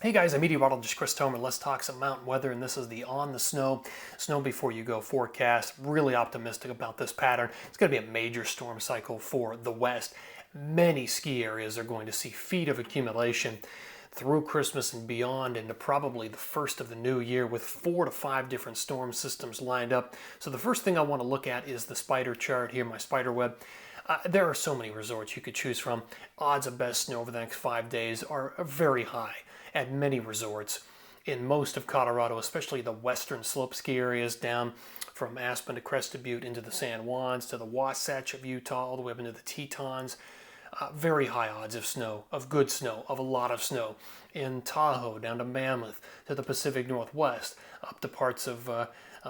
Hey guys, I'm meteorologist Chris Tomer. Let's talk some mountain weather, and this is the On the Snow Before You Go forecast. Really optimistic about this pattern. It's going to be a major storm cycle for the West. Many ski areas are going to see feet of accumulation through Christmas and beyond into probably the first of the new year with 4 to 5 different storm systems lined up. So the first thing I want to look at is the spider chart here, my spider web. There are so many resorts you could choose from. Odds of best snow over the next 5 days are very high at many resorts in most of Colorado, especially the western slope ski areas down from Aspen to Crested Butte into the San Juans to the Wasatch of Utah, all the way up into the Tetons. Very high odds of snow, of good snow, of a lot of snow in Tahoe, down to Mammoth, to the Pacific Northwest, up to parts of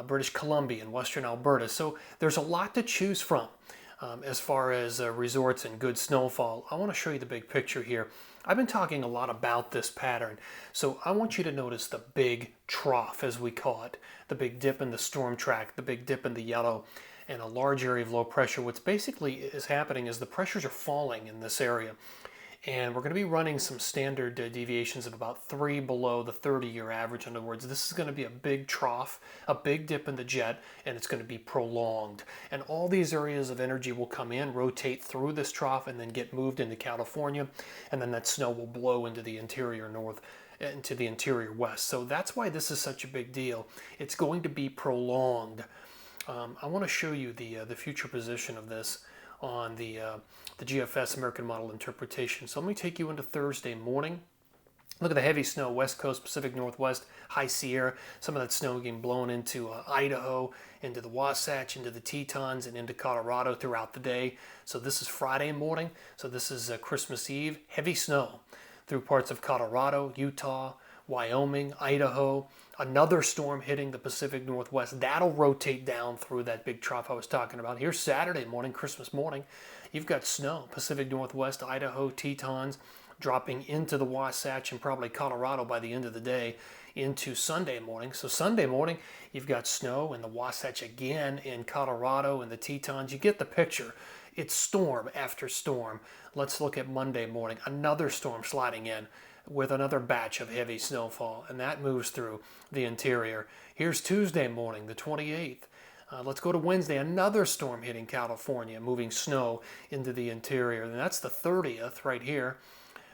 British Columbia and western Alberta. So there's a lot to choose from as far as resorts and good snowfall. I want to show you the big picture here. I've been talking a lot about this pattern, so I want you to notice the big trough, as we call it, the big dip in the storm track, the big dip in the yellow, and a large area of low pressure. What's basically is happening is the pressures are falling in this area, and we're going to be running some standard deviations of about 3 below the 30-year average. In other words, this is going to be a big trough, a big dip in the jet, and it's going to be prolonged. And all these areas of energy will come in, rotate through this trough, and then get moved into California, and then that snow will blow into the interior north, into the interior west. So that's why this is such a big deal. It's going to be prolonged. I want to show you the future position of this on the GFS American Model Interpretation. So let me take you into Thursday morning. Look at the heavy snow, West Coast, Pacific Northwest, High Sierra. Some of that snow getting blown into Idaho, into the Wasatch, into the Tetons, and into Colorado throughout the day. So this is Friday morning. So this is Christmas Eve. Heavy snow through parts of Colorado, Utah, Wyoming, Idaho. Another storm hitting the Pacific Northwest. That'll rotate down through that big trough I was talking about. Here's Saturday morning, Christmas morning. You've got snow, Pacific Northwest, Idaho, Tetons, dropping into the Wasatch and probably Colorado by the end of the day into Sunday morning. So Sunday morning, you've got snow in the Wasatch again, in Colorado and the Tetons. You get the picture. It's storm after storm. Let's look at Monday morning. Another storm sliding in with another batch of heavy snowfall, and that moves through the interior. Here's Tuesday morning, the 28th. Let's go to Wednesday, another storm hitting California, moving snow into the interior, and that's the 30th right here.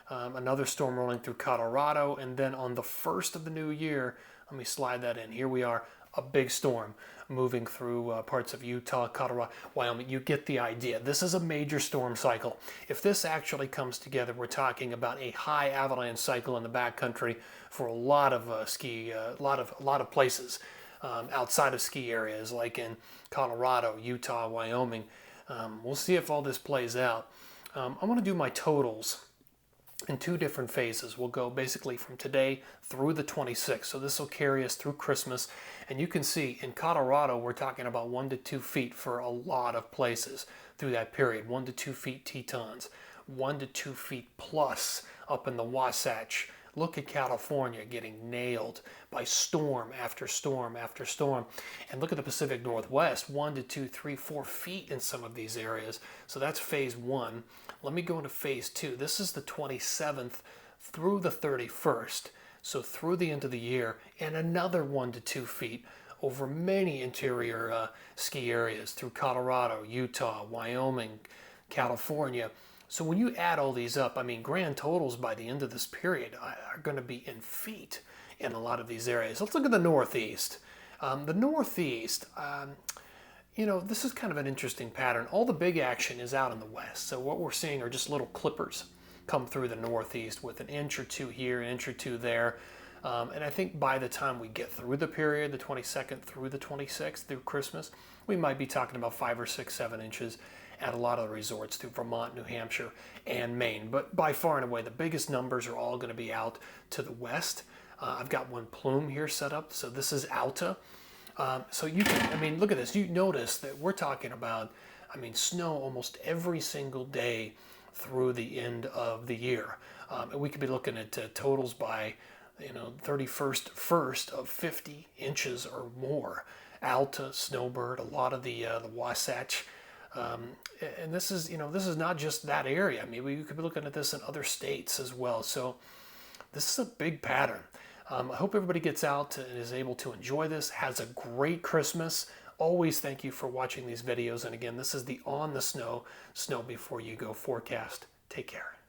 Another storm rolling through Colorado, and then on the 1st of the new year, let me slide that in. Here we are, a big storm moving through parts of Utah, Colorado, Wyoming. You get the idea. This is a major storm cycle. If this actually comes together, we're talking about a high avalanche cycle in the backcountry for a lot of a lot of places outside of ski areas, like in Colorado, Utah, Wyoming. We'll see if all this plays out. I want to do my totals in 2 different phases. We'll go basically from today through the 26th. So this will carry us through Christmas. And you can see in Colorado, we're talking about 1 to 2 feet for a lot of places through that period. 1 to 2 feet Tetons, 1 to 2 feet plus up in the Wasatch. Look at California getting nailed by storm after storm after storm. And look at the Pacific Northwest, 1 to 2, 3, 4 feet in some of these areas. So that's phase 1. Let me go into phase 2. This is the 27th through the 31st. So through the end of the year, and another 1 to 2 feet over many interior ski areas through Colorado, Utah, Wyoming, California. So when you add all these up, I mean, grand totals by the end of this period are going to be in feet in a lot of these areas. Let's look at the Northeast. The Northeast, this is kind of an interesting pattern. All the big action is out in the West. So what we're seeing are just little clippers come through the Northeast with an inch or 2 here, an inch or 2 there. And I think by the time we get through the period, the 22nd through the 26th, through Christmas, we might be talking about 5 or 6, 7 inches at a lot of the resorts through Vermont, New Hampshire, and Maine. But by far and away, the biggest numbers are all going to be out to the west. I've got one plume here set up. So this is Alta. So you can, look at this. You notice that we're talking about, snow almost every single day through the end of the year. And we could be looking at totals by, 31st first of 50 inches or more. Alta, Snowbird, a lot of the Wasatch. And this is not just that area. We could be looking at this in other states as well. So this is a big pattern. I hope everybody gets out and is able to enjoy this, has a great Christmas. Always thank you for watching these videos. And again, this is the On the Snow, Snow Before You Go forecast. Take care.